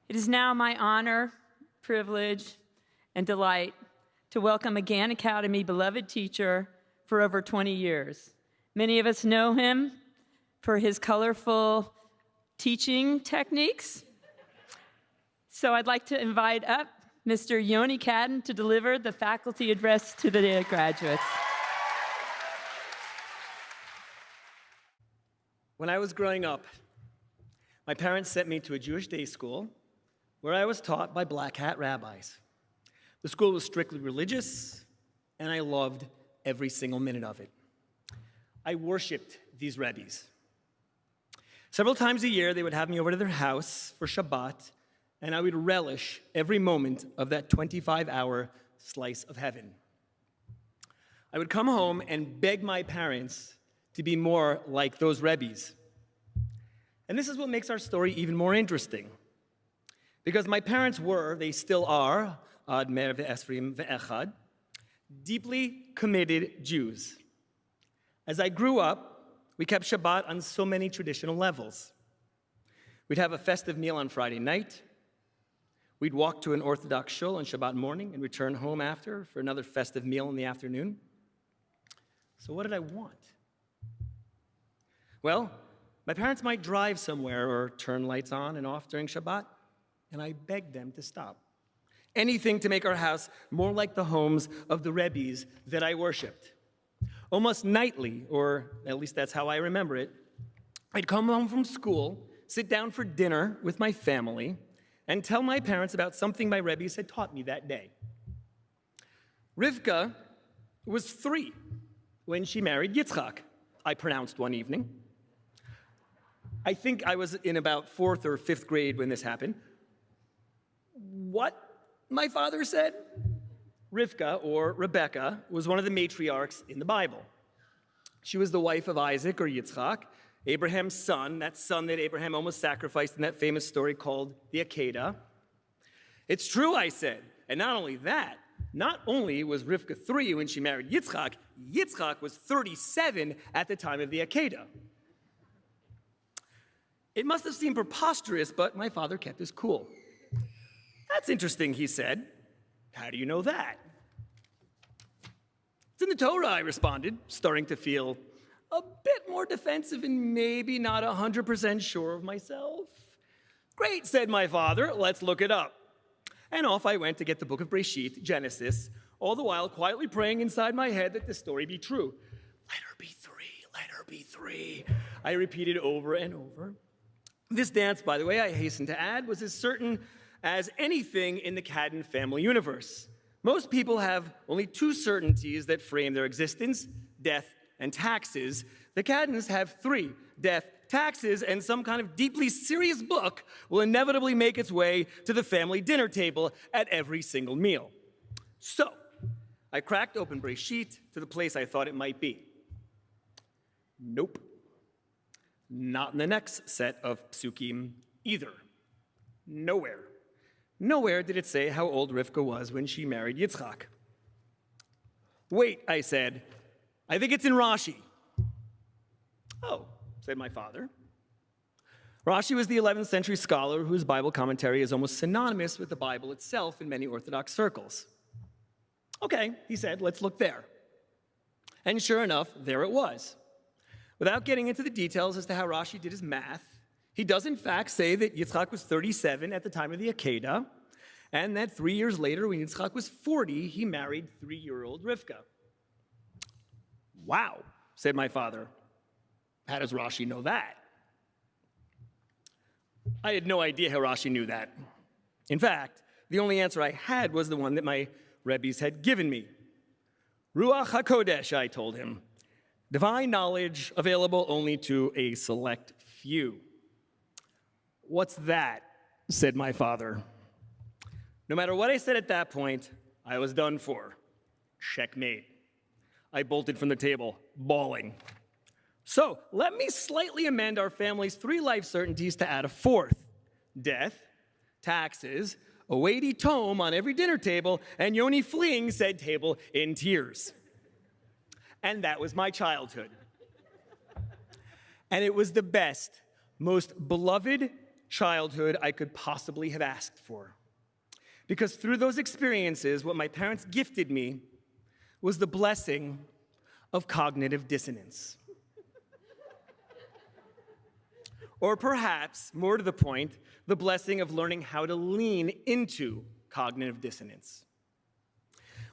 It is now my honor, privilege, and delight to welcome a Gann Academy beloved teacher for over 20 years. Many of us know him for his colorful teaching techniques. So I'd like to invite up Mr. Yoni Kadden to deliver the faculty address to the graduates. When I was growing up, my parents sent me to a Jewish day school where I was taught by black hat rabbis. The school was strictly religious, and I loved every single minute of it. I worshiped these rebbes. Several times a year, they would have me over to their house for Shabbat, and I would relish every moment of that 25-hour slice of heaven. I would come home and beg my parents to be more like those rebbes. And this is what makes our story even more interesting. Because my parents they still are, Ad Mer ve'Esrim ve'Echad, deeply committed Jews. As I grew up, we kept Shabbat on so many traditional levels. We'd have a festive meal on Friday night. We'd walk to an Orthodox shul on Shabbat morning and return home after for another festive meal in the afternoon. So what did I want? Well, my parents might drive somewhere or turn lights on and off during Shabbat, and I begged them to stop. Anything to make our house more like the homes of the rebbes that I worshipped. Almost nightly, or at least that's how I remember it, I'd come home from school, sit down for dinner with my family, and tell my parents about something my rebbes had taught me that day. Rivka was 3 when she married Yitzchak, I pronounced one evening. I think I was in about 4th or 5th grade when this happened. What? My father said. Rivka, or Rebecca, was one of the matriarchs in the Bible. She was the wife of Isaac, or Yitzchak, Abraham's son, that son that Abraham almost sacrificed in that famous story called the Akedah. It's true, I said. And not only that, not only was Rivka 3 when she married Yitzchak, Yitzchak was 37 at the time of the Akedah. It must have seemed preposterous, but my father kept his cool. That's interesting, he said. How do you know that? It's in the Torah, I responded, starting to feel a bit more defensive and maybe not 100% sure of myself. Great, said my father, let's look it up. And off I went to get the book of Breshit, Genesis, all the while quietly praying inside my head that the story be true. Let her be 3, let her be 3. I repeated over and over. This dance, by the way, I hasten to add, was as certain as anything in the Kadden family universe. Most people have only 2 certainties that frame their existence, death and taxes. The Kaddens have 3, death, taxes, and some kind of deeply serious book will inevitably make its way to the family dinner table at every single meal. So, I cracked open Breshit to the place I thought it might be. Nope. Not in the next set of psukim either. Nowhere. Nowhere did it say how old Rivka was when she married Yitzchak. Wait, I said, I think it's in Rashi. Oh, said my father. Rashi was the 11th century scholar whose Bible commentary is almost synonymous with the Bible itself in many Orthodox circles. Okay, he said, let's look there. And sure enough, there it was. Without getting into the details as to how Rashi did his math, he does in fact say that Yitzchak was 37 at the time of the Akedah, and that 3 years later, when Yitzchak was 40, he married 3-year-old Rivka. Wow, said my father. How does Rashi know that? I had no idea how Rashi knew that. In fact, the only answer I had was the one that my rebbes had given me. Ruach HaKodesh, I told him. Divine knowledge available only to a select few. What's that? Said my father. No matter what I said at that point, I was done for. Checkmate. I bolted from the table, bawling. So let me slightly amend our family's 3 life certainties to add a 4th. Death, taxes, a weighty tome on every dinner table, and Yoni fleeing said table in tears. And that was my childhood. And it was the best, most beloved, childhood I could possibly have asked for. Because through those experiences, what my parents gifted me was the blessing of cognitive dissonance. Or perhaps, more to the point, the blessing of learning how to lean into cognitive dissonance.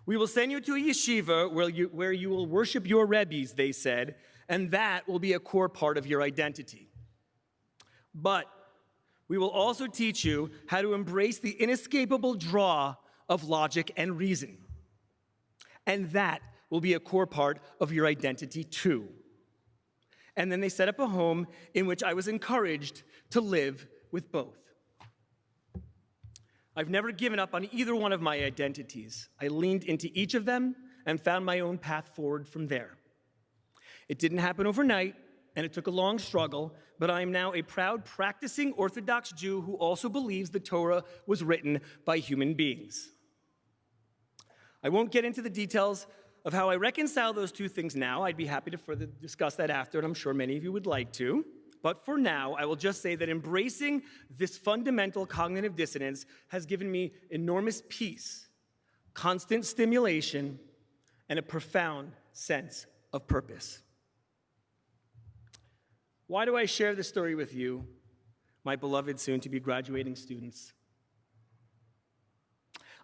We will send you to a yeshiva where you will worship your rebbes, they said, and that will be a core part of your identity. But we will also teach you how to embrace the inescapable draw of logic and reason. And that will be a core part of your identity too. And then they set up a home in which I was encouraged to live with both. I've never given up on either one of my identities. I leaned into each of them and found my own path forward from there. It didn't happen overnight, and it took a long struggle, but I am now a proud practicing Orthodox Jew who also believes the Torah was written by human beings. I won't get into the details of how I reconcile those two things now. I'd be happy to further discuss that after, and I'm sure many of you would like to. But for now, I will just say that embracing this fundamental cognitive dissonance has given me enormous peace, constant stimulation, and a profound sense of purpose. Why do I share this story with you, my beloved soon-to-be graduating students?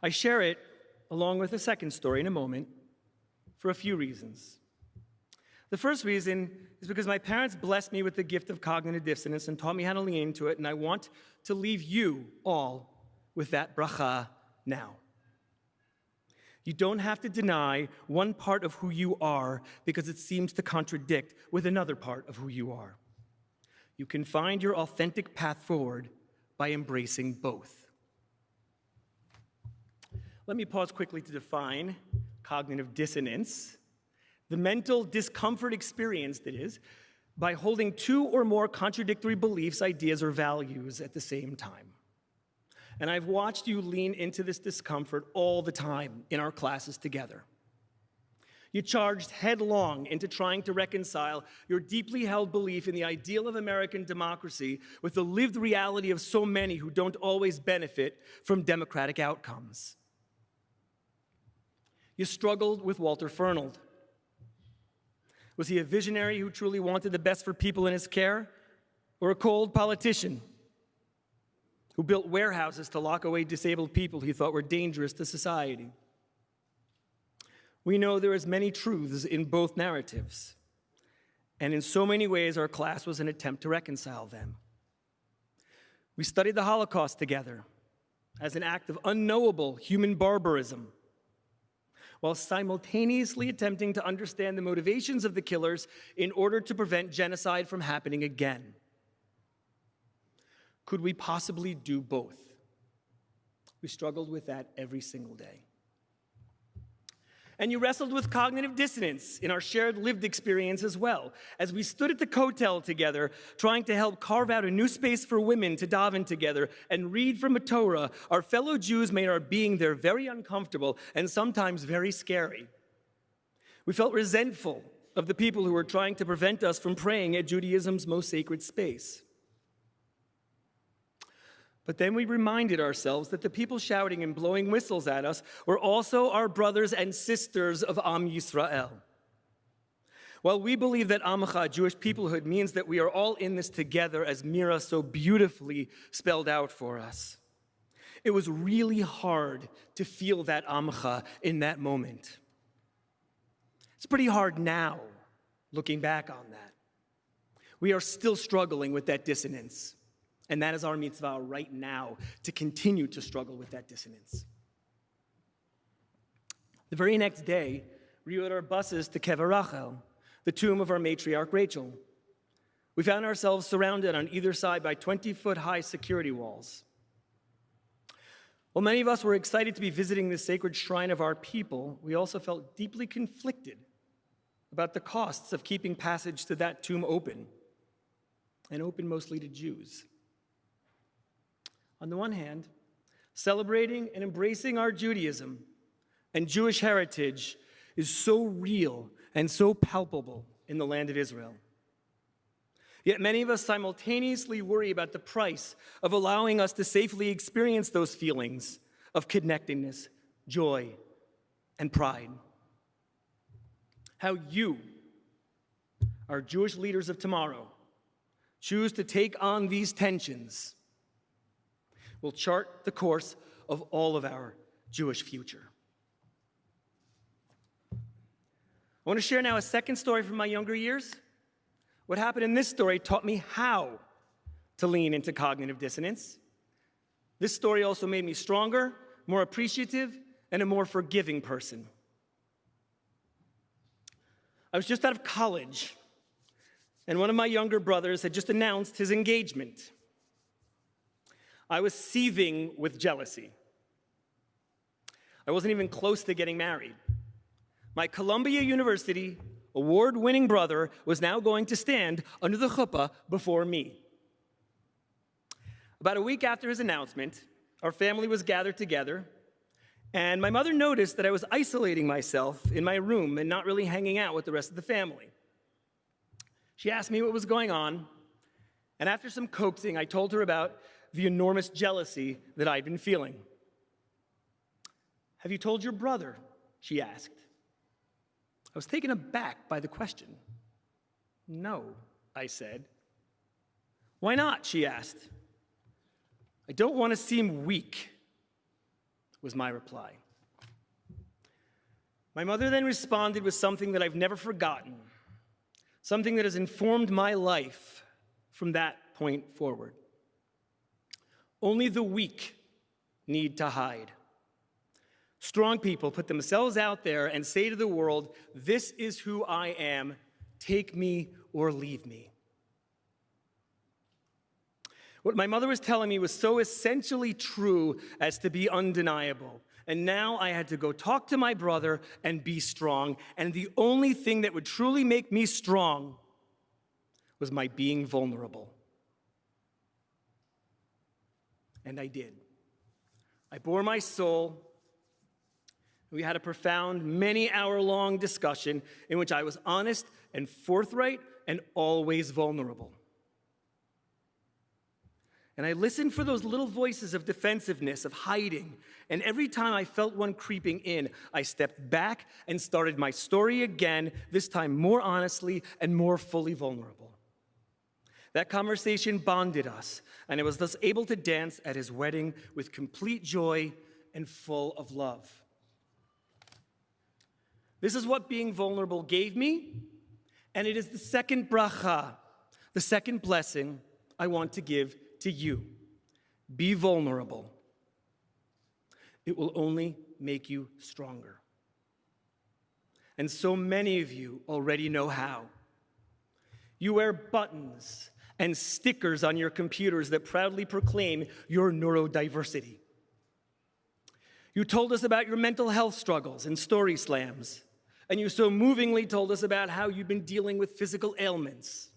I share it along with a second story in a moment for a few reasons. The first reason is because my parents blessed me with the gift of cognitive dissonance and taught me how to lean into it, and I want to leave you all with that bracha now. You don't have to deny one part of who you are because it seems to contradict with another part of who you are. You can find your authentic path forward by embracing both. Let me pause quickly to define cognitive dissonance, the mental discomfort experience that is by holding two or more contradictory beliefs, ideas, or values at the same time. And I've watched you lean into this discomfort all the time in our classes together. You charged headlong into trying to reconcile your deeply held belief in the ideal of American democracy with the lived reality of so many who don't always benefit from democratic outcomes. You struggled with Walter Fernald. Was he a visionary who truly wanted the best for people in his care, or a cold politician who built warehouses to lock away disabled people he thought were dangerous to society? We know there is many truths in both narratives, and in so many ways our class was an attempt to reconcile them. We studied the Holocaust together as an act of unknowable human barbarism, while simultaneously attempting to understand the motivations of the killers in order to prevent genocide from happening again. Could we possibly do both? We struggled with that every single day. And you wrestled with cognitive dissonance in our shared lived experience as well, as we stood at the kotel together, trying to help carve out a new space for women to daven together and read from a Torah. Our fellow Jews made our being there very uncomfortable and sometimes very scary. We felt resentful of the people who were trying to prevent us from praying at Judaism's most sacred space. But then we reminded ourselves that the people shouting and blowing whistles at us were also our brothers and sisters of Am Yisrael. While we believe that Amcha, Jewish peoplehood, means that we are all in this together, as Mira so beautifully spelled out for us, it was really hard to feel that Amcha in that moment. It's pretty hard now, looking back on that. We are still struggling with that dissonance. And that is our mitzvah right now, to continue to struggle with that dissonance. The very next day, we rode our buses to Kever Rachel, the tomb of our matriarch Rachel. We found ourselves surrounded on either side by 20-foot-high security walls. While many of us were excited to be visiting this sacred shrine of our people, we also felt deeply conflicted about the costs of keeping passage to that tomb open, and open mostly to Jews. On the one hand, celebrating and embracing our Judaism and Jewish heritage is so real and so palpable in the land of Israel. Yet many of us simultaneously worry about the price of allowing us to safely experience those feelings of connectedness, joy, and pride. How you, our Jewish leaders of tomorrow, choose to take on these tensions will chart the course of all of our Jewish future. I want to share now a second story from my younger years. What happened in this story taught me how to lean into cognitive dissonance. This story also made me stronger, more appreciative, and a more forgiving person. I was just out of college, and one of my younger brothers had just announced his engagement. I was seething with jealousy. I wasn't even close to getting married. My Columbia University award-winning brother was now going to stand under the chuppah before me. About a week after his announcement, our family was gathered together, and my mother noticed that I was isolating myself in my room and not really hanging out with the rest of the family. She asked me what was going on, and after some coaxing, I told her about the enormous jealousy that I'd been feeling. "Have you told your brother?" she asked. I was taken aback by the question. "No," I said. "Why not?" she asked. "I don't want to seem weak," was my reply. My mother then responded with something that I've never forgotten, something that has informed my life from that point forward. Only the weak need to hide. Strong people put themselves out there and say to the world, "This is who I am. Take me or leave me." What my mother was telling me was so essentially true as to be undeniable. And now I had to go talk to my brother and be strong. And the only thing that would truly make me strong was my being vulnerable. And I did. I bore my soul. We had a profound, many-hour-long discussion in which I was honest and forthright and always vulnerable. And I listened for those little voices of defensiveness, of hiding. And every time I felt one creeping in, I stepped back and started my story again, this time more honestly and more fully vulnerable. That conversation bonded us, and I was thus able to dance at his wedding with complete joy and full of love. This is what being vulnerable gave me, and it is the second bracha, the second blessing I want to give to you. Be vulnerable. It will only make you stronger. And so many of you already know how. You wear buttons and stickers on your computers that proudly proclaim your neurodiversity. You told us about your mental health struggles in story slams, and you so movingly told us about how you've been dealing with physical ailments.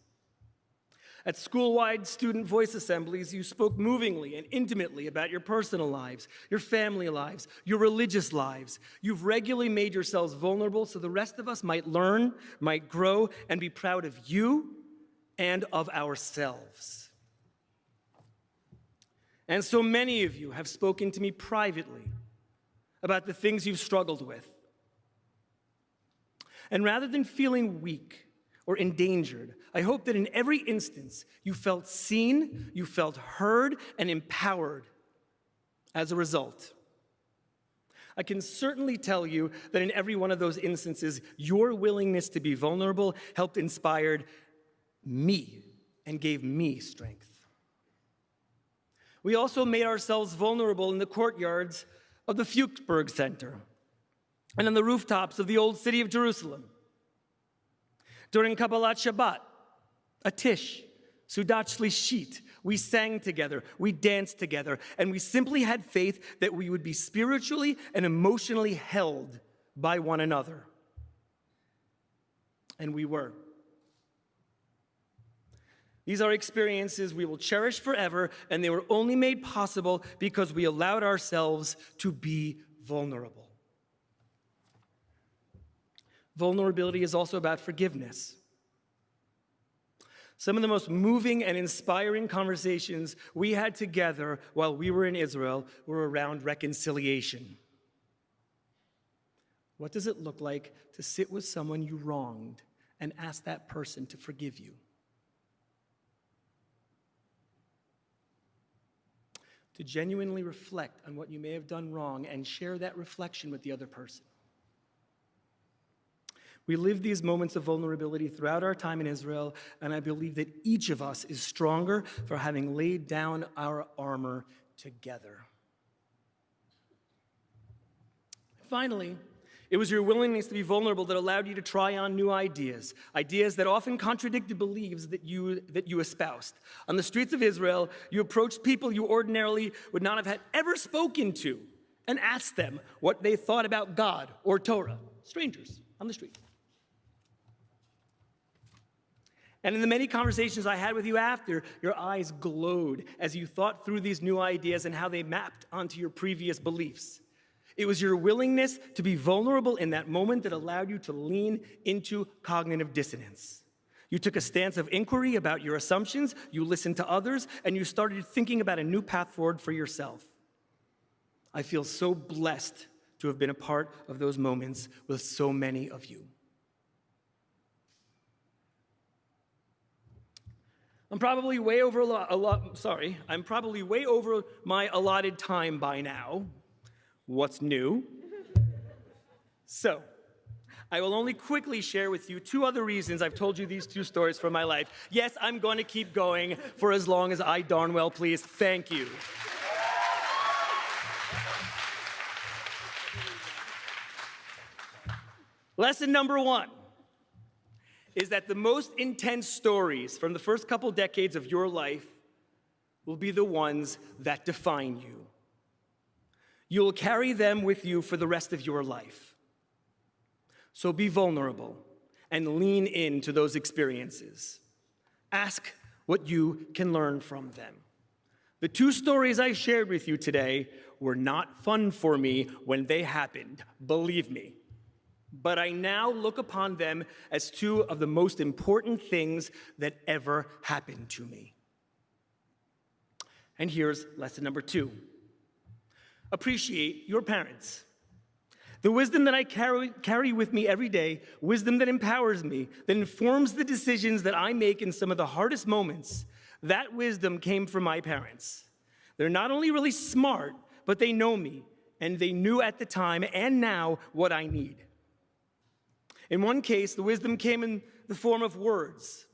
At school-wide student voice assemblies, you spoke movingly and intimately about your personal lives, your family lives, your religious lives. You've regularly made yourselves vulnerable so the rest of us might learn, might grow, and be proud of you and of ourselves. And so many of you have spoken to me privately about the things you've struggled with. And rather than feeling weak or endangered, I hope that in every instance you felt seen, you felt heard, and empowered as a result. I can certainly tell you that in every one of those instances, your willingness to be vulnerable helped inspire me and gave me strength. We also made ourselves vulnerable in the courtyards of the Fuchsberg Center and on the rooftops of the old city of Jerusalem. During Kabbalat Shabbat, Atish, Sudat Shlishit, we sang together, we danced together, and we simply had faith that we would be spiritually and emotionally held by one another. And we were. These are experiences we will cherish forever, and they were only made possible because we allowed ourselves to be vulnerable. Vulnerability is also about forgiveness. Some of the most moving and inspiring conversations we had together while we were in Israel were around reconciliation. What does it look like to sit with someone you wronged and ask that person to forgive you? To genuinely reflect on what you may have done wrong and share that reflection with the other person. We live these moments of vulnerability throughout our time in Israel, and I believe that each of us is stronger for having laid down our armor together. Finally, it was your willingness to be vulnerable that allowed you to try on new ideas, ideas that often contradicted beliefs that you espoused. On the streets of Israel, you approached people you ordinarily would not have had ever spoken to and asked them what they thought about God or Torah, strangers on the street. And in the many conversations I had with you after, your eyes glowed as you thought through these new ideas and how they mapped onto your previous beliefs. It was your willingness to be vulnerable in that moment that allowed you to lean into cognitive dissonance. You took a stance of inquiry about your assumptions, you listened to others, and you started thinking about a new path forward for yourself. I feel so blessed to have been a part of those moments with so many of you. I'm probably way over my allotted time by now. What's new? So, I will only quickly share with you two other reasons I've told you these two stories from my life. Yes, I'm going to keep going for as long as I darn well please. Thank you. Lesson number one is that the most intense stories from the first couple decades of your life will be the ones that define you. You'll carry them with you for the rest of your life. So be vulnerable and lean into those experiences. Ask what you can learn from them. The two stories I shared with you today were not fun for me when they happened, believe me. But I now look upon them as two of the most important things that ever happened to me. And here's lesson number two. Appreciate your parents. The wisdom that I carry with me every day, wisdom that empowers me, that informs the decisions that I make in some of the hardest moments, that wisdom came from my parents. They're not only really smart, but they know me, and they knew at the time and now what I need. In one case, the wisdom came in the form of words.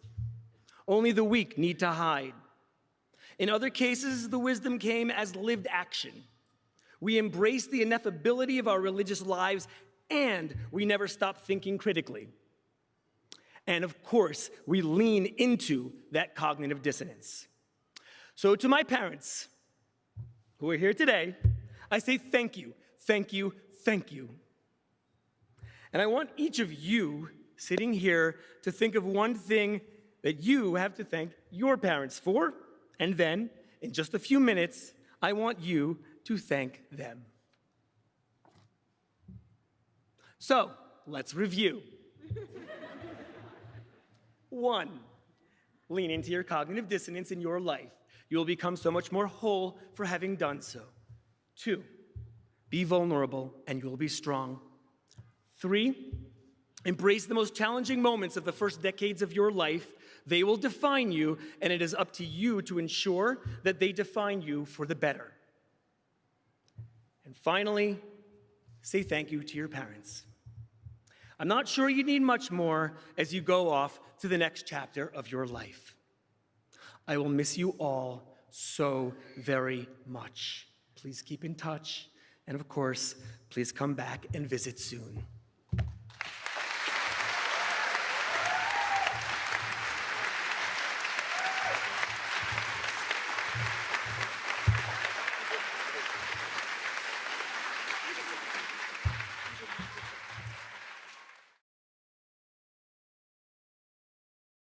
Only the weak need to hide. In other cases, the wisdom came as lived action. We embrace the ineffability of our religious lives, and we never stop thinking critically. And of course, we lean into that cognitive dissonance. So to my parents, who are here today, I say thank you, thank you, thank you. And I want each of you sitting here to think of one thing that you have to thank your parents for, and then, in just a few minutes, I want you to thank them. So, let's review. 1, lean into your cognitive dissonance in your life. You'll become so much more whole for having done so. 2, be vulnerable and you'll be strong. 3, embrace the most challenging moments of the first decades of your life. They will define you, and it is up to you to ensure that they define you for the better. And finally, say thank you to your parents. I'm not sure you need much more as you go off to the next chapter of your life. I will miss you all so very much. Please keep in touch, and of course, please come back and visit soon.